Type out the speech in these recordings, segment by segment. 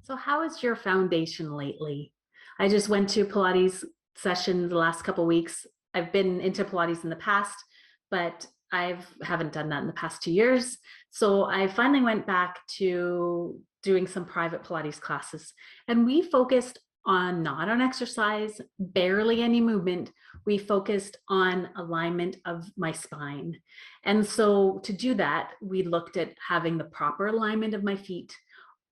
So how is your foundation lately? I just went to Pilates session the last couple of weeks. I've been into Pilates in the past, but I haven't done that in the past 2 years. So I finally went back to doing some private Pilates classes, and we focused on not on exercise, barely any movement. We focused on alignment of my spine. And so to do that, we looked at having the proper alignment of my feet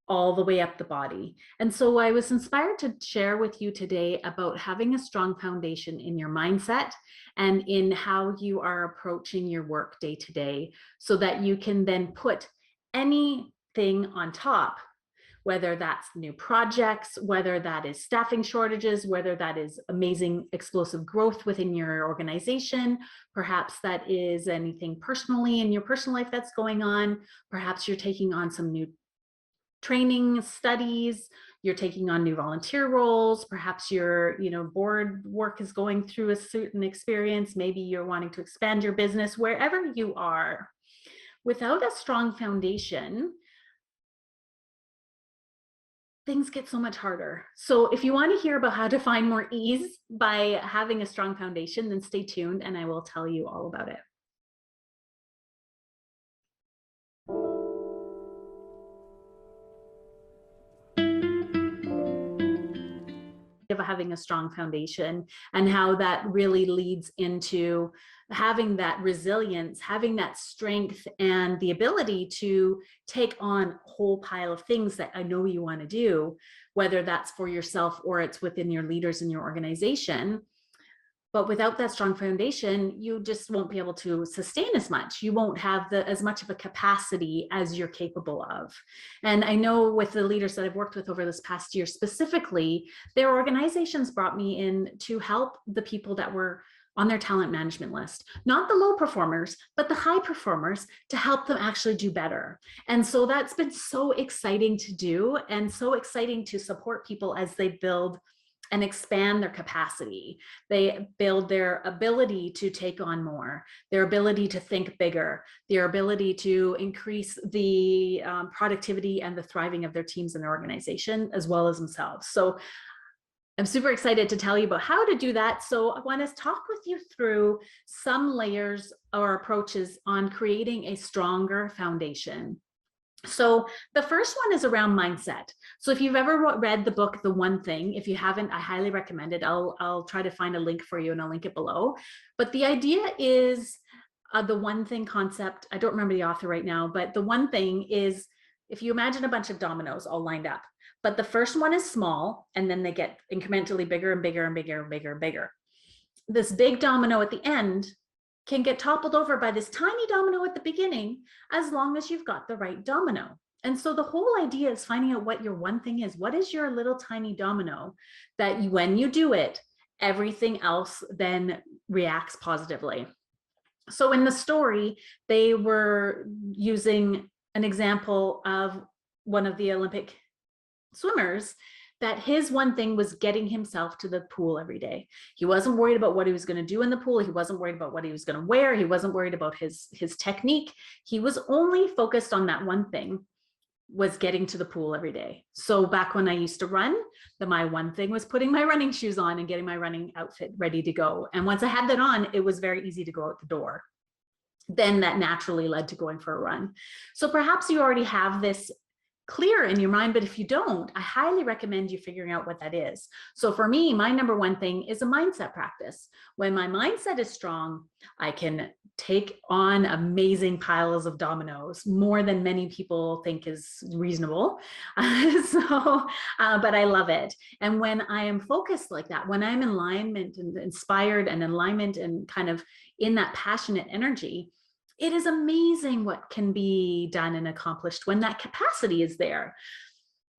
all the way up the body. And so I was inspired to share with you today about having a strong foundation in your mindset and in how you are approaching your work day to day, so that you can then put anything on top, whether that's new projects, whether that is staffing shortages, whether that is amazing explosive growth within your organization, perhaps that is anything personally in your personal life that's going on, perhaps you're taking on some new training, studies, you're taking on new volunteer roles, perhaps your board work is going through a certain experience, maybe you're wanting to expand your business. Wherever you are, without a strong foundation, things get so much harder. So if you want to hear about how to find more ease by having a strong foundation, then stay tuned and I will tell you all about it. Of having a strong foundation and how that really leads into having that resilience, having that strength, and the ability to take on a whole pile of things that I know you want to do, whether that's for yourself or it's within your leaders in your organization. But without that strong foundation, you just won't be able to sustain as much. You won't have as much of a capacity as you're capable of. And I know with the leaders that I've worked with over this past year specifically, their organizations brought me in to help the people that were on their talent management list, not the low performers, but the high performers, to help them actually do better. And so that's been so exciting to do, and so exciting to support people as they build and expand their capacity. They build their ability to take on more, their ability to think bigger, their ability to increase the productivity and the thriving of their teams and their organization, as well as themselves. So I'm super excited to tell you about how to do that. So I want to talk with you through some layers or approaches on creating a stronger foundation. So the first one is around mindset. So if you've ever read the book, The One Thing, if you haven't, I highly recommend it. I'll try to find a link for you and I'll link it below. But the idea is the one thing concept. I don't remember the author right now, but the one thing is, if you imagine a bunch of dominoes all lined up, but the first one is small and then they get incrementally bigger and bigger and bigger and bigger and bigger. This big domino at the end can get toppled over by this tiny domino at the beginning, as long as you've got the right domino. And so the whole idea is finding out what your one thing is. What is your little tiny domino that when you do it, everything else then reacts positively? So in the story, they were using an example of one of the Olympic swimmers, that his one thing was getting himself to the pool every day. He wasn't worried about what he was going to do in the pool. He wasn't worried about what he was going to wear. He wasn't worried about his technique. He was only focused on that one thing, was getting to the pool every day. So back when I used to run, my one thing was putting my running shoes on and getting my running outfit ready to go. And once I had that on, it was very easy to go out the door. Then that naturally led to going for a run. So perhaps you already have this clear in your mind, but if you don't, I highly recommend you figuring out what that is. So for me, my number one thing is a mindset practice. When my mindset is strong, I can take on amazing piles of dominoes, more than many people think is reasonable. But I love it. And when I am focused like that, when I'm in alignment and inspired and alignment and kind of in that passionate energy, it is amazing what can be done and accomplished when that capacity is there.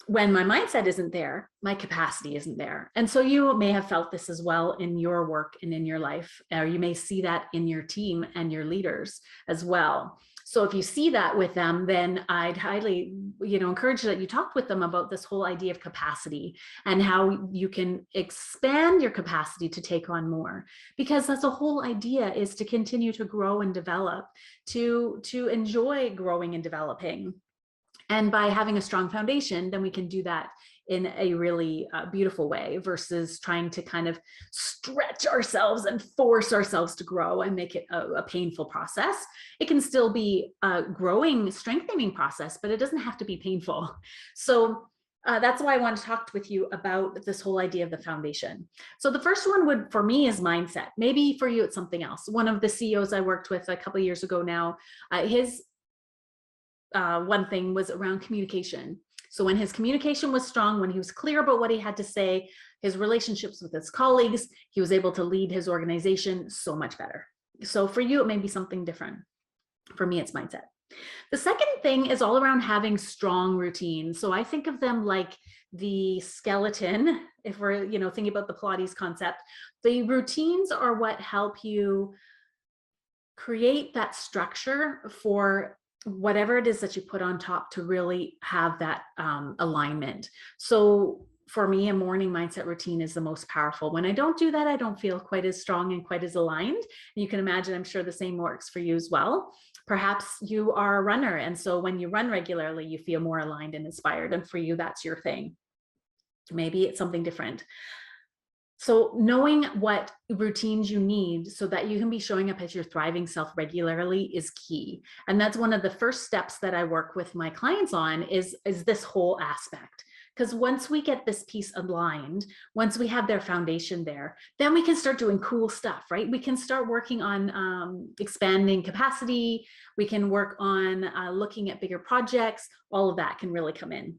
When my mindset isn't there, my capacity isn't there. And so you may have felt this as well in your work and in your life, or you may see that in your team and your leaders as well. So if you see that with them, then I'd highly, encourage that you talk with them about this whole idea of capacity and how you can expand your capacity to take on more, because that's the whole idea, is to continue to grow and develop, to enjoy growing and developing. And by having a strong foundation, then we can do that in a really beautiful way versus trying to kind of stretch ourselves and force ourselves to grow and make it a painful process. It can still be a growing, strengthening process, but it doesn't have to be painful. So that's why I want to talk with you about this whole idea of the foundation. So the first one would, for me, is mindset. Maybe for you, it's something else. One of the CEOs I worked with a couple of years ago now, his one thing was around communication. So when his communication was strong, when he was clear about what he had to say, his relationships with his colleagues, he was able to lead his organization so much better. So for you, it may be something different. For me, it's mindset. The second thing is all around having strong routines. So I think of them like the skeleton, if we're, thinking about the Pilates concept. The routines are what help you create that structure for whatever it is that you put on top to really have that alignment. So for me, a morning mindset routine is the most powerful. When I don't do that, I don't feel quite as strong and quite as aligned. And you can imagine, I'm sure the same works for you as well. Perhaps you are a runner, and so when you run regularly, you feel more aligned and inspired, and for you, that's your thing. Maybe it's something different. So knowing what routines you need so that you can be showing up as your thriving self regularly is key. And that's one of the first steps that I work with my clients on is this whole aspect. Because once we get this piece aligned, once we have their foundation there, then we can start doing cool stuff, right? We can start working on expanding capacity. We can work on looking at bigger projects. All of that can really come in.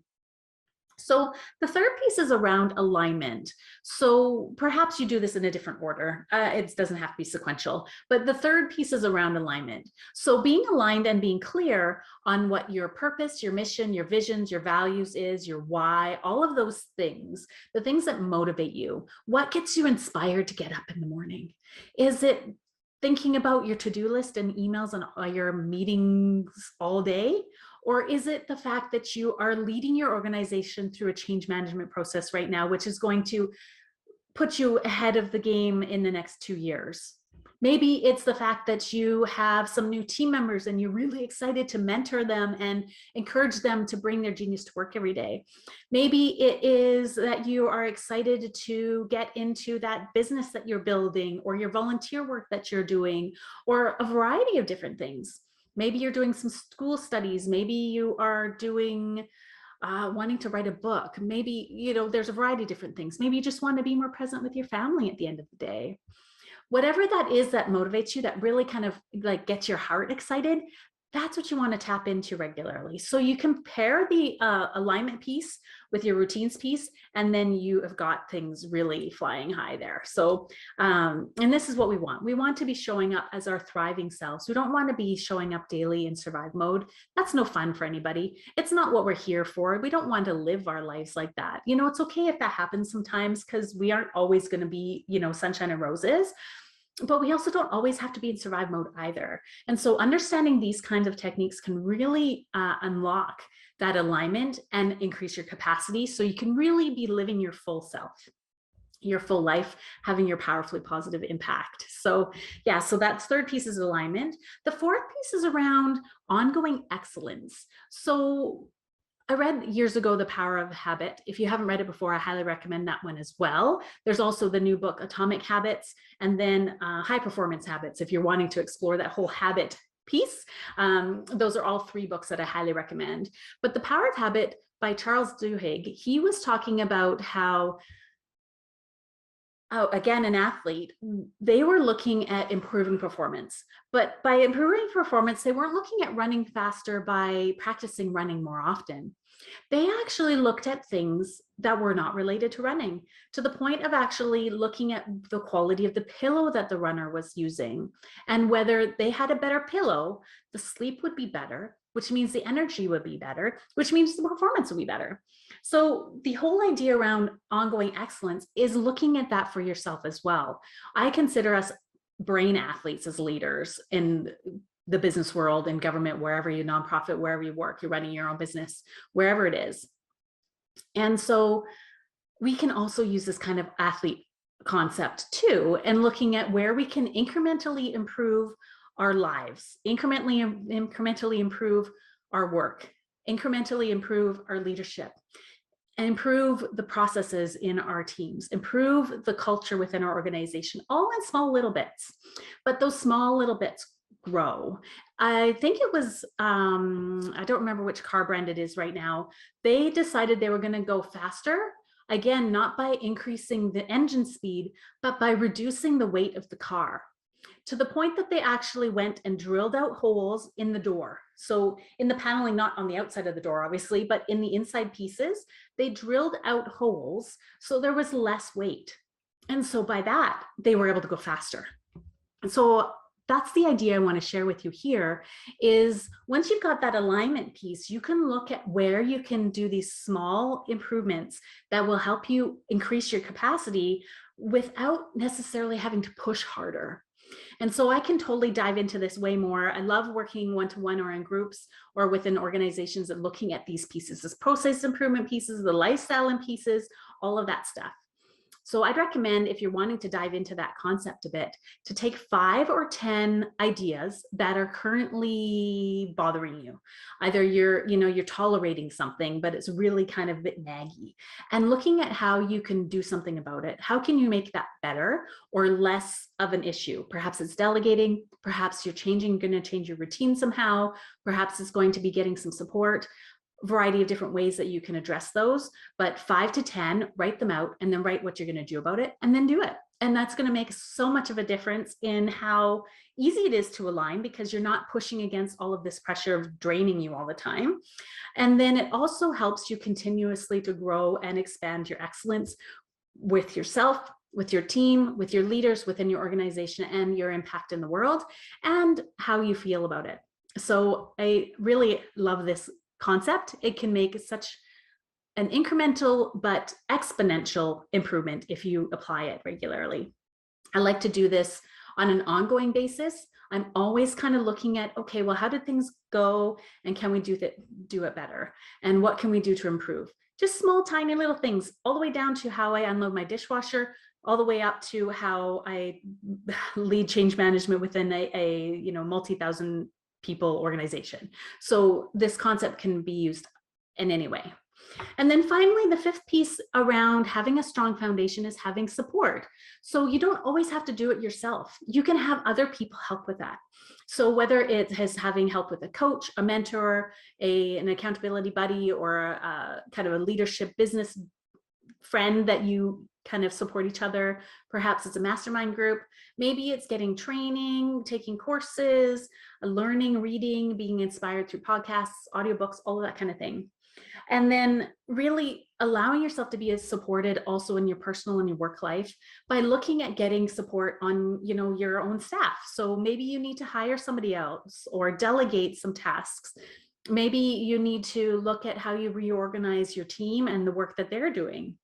So the third piece is around alignment. So perhaps you do this in a different order. It doesn't have to be sequential, but the third piece is around alignment. So being aligned and being clear on what your purpose, your mission, your visions, your values is, your why, all of those things, the things that motivate you. What gets you inspired to get up in the morning? Is it thinking about your to-do list and emails and your meetings all day? Or is it the fact that you are leading your organization through a change management process right now, which is going to put you ahead of the game in the next 2 years? Maybe it's the fact that you have some new team members and you're really excited to mentor them and encourage them to bring their genius to work every day. Maybe it is that you are excited to get into that business that you're building or your volunteer work that you're doing, or a variety of different things. Maybe you're doing some school studies. Maybe you are doing wanting to write a book. Maybe, there's a variety of different things. Maybe you just want to be more present with your family at the end of the day. Whatever that is that motivates you, that really kind of like gets your heart excited, that's what you want to tap into regularly. So you compare the alignment piece with your routines piece, and then you have got things really flying high there. So, and this is what we want. We want to be showing up as our thriving selves. We don't want to be showing up daily in survive mode. That's no fun for anybody. It's not what we're here for. We don't want to live our lives like that. It's okay if that happens sometimes, because we aren't always going to be, sunshine and roses. But we also don't always have to be in survive mode either. And so understanding these kinds of techniques can really unlock that alignment and increase your capacity, so you can really be living your full self, your full life, having your powerfully positive impact. So yeah, so that's third piece is alignment. The fourth piece is around ongoing excellence. So I read years ago, The Power of Habit. If you haven't read it before, I highly recommend that one as well. There's also the new book, Atomic Habits, and then High Performance Habits, if you're wanting to explore that whole habit piece. Those are all 3 books that I highly recommend. But The Power of Habit by Charles Duhigg, he was talking about how, again, an athlete, they were looking at improving performance. But by improving performance, they weren't looking at running faster by practicing running more often. They actually looked at things that were not related to running, to the point of actually looking at the quality of the pillow that the runner was using, and whether they had a better pillow, the sleep would be better, which means the energy would be better, which means the performance would be better. So the whole idea around ongoing excellence is looking at that for yourself as well. I consider us brain athletes as leaders in the business world, in government, wherever you nonprofit, wherever you work, you're running your own business, wherever it is. And so we can also use this kind of athlete concept too, and looking at where we can incrementally improve our lives, incrementally improve our work, incrementally improve our leadership, improve the processes in our teams, improve the culture within our organization, all in small little bits. But those small little bits grow. I think it was, I don't remember which car brand it is right now. They decided they were going to go faster. Again, not by increasing the engine speed, but by reducing the weight of the car, to the point that they actually went and drilled out holes in the door. So in the paneling, not on the outside of the door, obviously, but in the inside pieces, they drilled out holes so there was less weight. And so by that, they were able to go faster. And so that's the idea I want to share with you here, is once you've got that alignment piece, you can look at where you can do these small improvements that will help you increase your capacity without necessarily having to push harder. And so I can totally dive into this way more. I love working one-to-one or in groups or within organizations and looking at these pieces, this process improvement pieces, the lifestyle and pieces, all of that stuff. So I'd recommend, if you're wanting to dive into that concept a bit, to take 5 or 10 ideas that are currently bothering you. Either you're tolerating something, but it's really kind of a bit naggy, and looking at how you can do something about it. How can you make that better or less of an issue? Perhaps it's delegating, perhaps you're going to change your routine somehow, perhaps it's going to be getting some support. Variety of different ways that you can address those, but 5 to 10, write them out, and then write what you're going to do about it, and then do it. And that's going to make so much of a difference in how easy it is to align, because you're not pushing against all of this pressure of draining you all the time. And then it also helps you continuously to grow and expand your excellence with yourself, with your team, with your leaders within your organization, and your impact in the world, and how you feel about it. So I really love this concept. It can make such an incremental but exponential improvement if you apply it regularly. I like to do this on an ongoing basis. I'm always kind of looking at, okay, well, how did things go, and can we do it better, and what can we do to improve? Just small, tiny little things, all the way down to how I unload my dishwasher, all the way up to how I lead change management within a multi-thousand people organization. So this concept can be used in any way. And then finally, the 5th piece around having a strong foundation is having support. So you don't always have to do it yourself. You can have other people help with that. So whether it is having help with a coach, a mentor, an accountability buddy, or a kind of a leadership business friend that you kind of support each other. Perhaps it's a mastermind group. Maybe it's getting training, taking courses, learning, reading, being inspired through podcasts, audiobooks, all of that kind of thing. And then really allowing yourself to be as supported also in your personal and your work life by looking at getting support on, your own staff. So maybe you need to hire somebody else or delegate some tasks. Maybe you need to look at how you reorganize your team and the work that they're doing.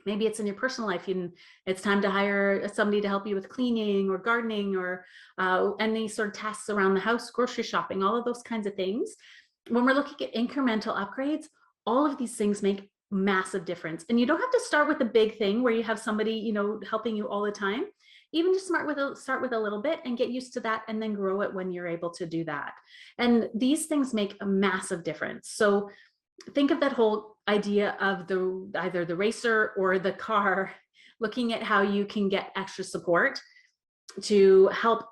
Maybe it's in your personal life and it's time to hire somebody to help you with cleaning or gardening or any sort of tasks around the house, grocery shopping, all of those kinds of things. When we're looking at incremental upgrades, all of these things make massive difference. And you don't have to start with a big thing where you have somebody, helping you all the time. Even just start with a little bit and get used to that, and then grow it when you're able to do that. And these things make a massive difference. So think of that whole idea of either the racer or the car, looking at how you can get extra support to help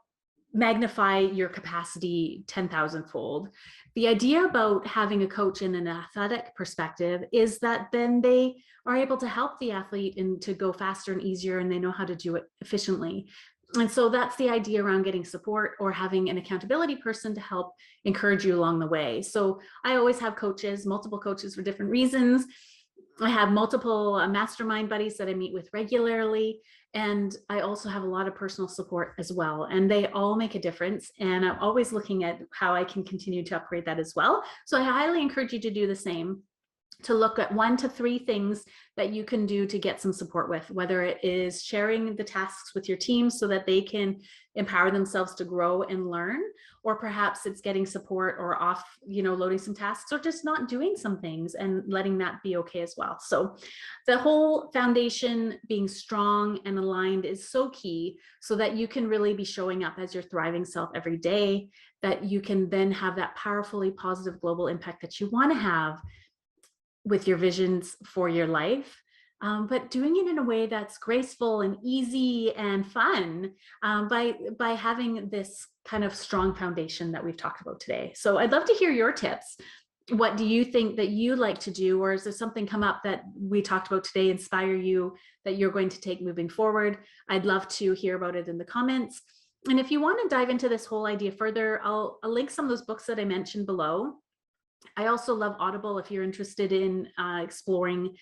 magnify your capacity 10,000-fold. The idea about having a coach in an athletic perspective is that then they are able to help the athlete and to go faster and easier, and they know how to do it efficiently. And so that's the idea around getting support or having an accountability person to help encourage you along the way. So I always have coaches, multiple coaches for different reasons. I have multiple mastermind buddies that I meet with regularly. And I also have a lot of personal support as well. And they all make a difference. And I'm always looking at how I can continue to upgrade that as well. So I highly encourage you to do the same. to look at 1 to 3 things that you can do to get some support with, whether it is sharing the tasks with your team so that they can empower themselves to grow and learn, or perhaps it's getting support or off, loading some tasks, or just not doing some things and letting that be okay as well. So the whole foundation being strong and aligned is so key, so that you can really be showing up as your thriving self every day, that you can then have that powerfully positive global impact that you want to have with your visions for your life, but doing it in a way that's graceful and easy and fun, by having this kind of strong foundation that we've talked about today. So I'd love to hear your tips. What do you think that you like to do, or is there something come up that we talked about today inspire you that you're going to take moving forward? I'd love to hear about it in the comments. And if you want to dive into this whole idea further, I'll link some of those books that I mentioned below. I also love Audible if you're interested in exploring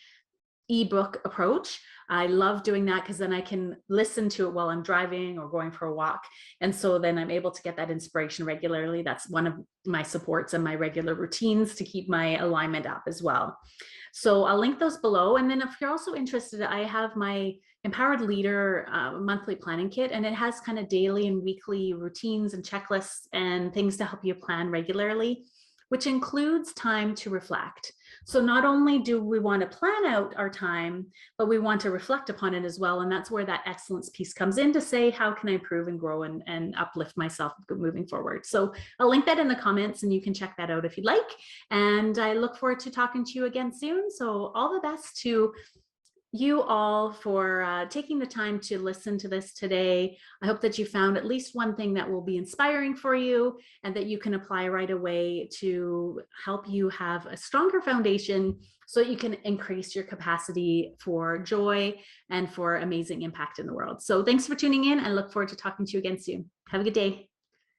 ebook approach. I love doing that because then I can listen to it while I'm driving or going for a walk. And so then I'm able to get that inspiration regularly. That's one of my supports and my regular routines to keep my alignment up as well. So I'll link those below. And then if you're also interested, I have my Empowered Leader monthly planning kit, and it has kind of daily and weekly routines and checklists and things to help you plan regularly, which includes time to reflect. So not only do we want to plan out our time, but we want to reflect upon it as well. And that's where that excellence piece comes in, to say, how can I improve and grow and uplift myself moving forward? So I'll link that in the comments and you can check that out if you'd like. And I look forward to talking to you again soon. So all the best to you all for taking the time to listen to this today. I hope that you found at least one thing that will be inspiring for you and that you can apply right away to help you have a stronger foundation so that you can increase your capacity for joy and for amazing impact in the world. So thanks for tuning in. I look forward to talking to you again soon. Have a good day.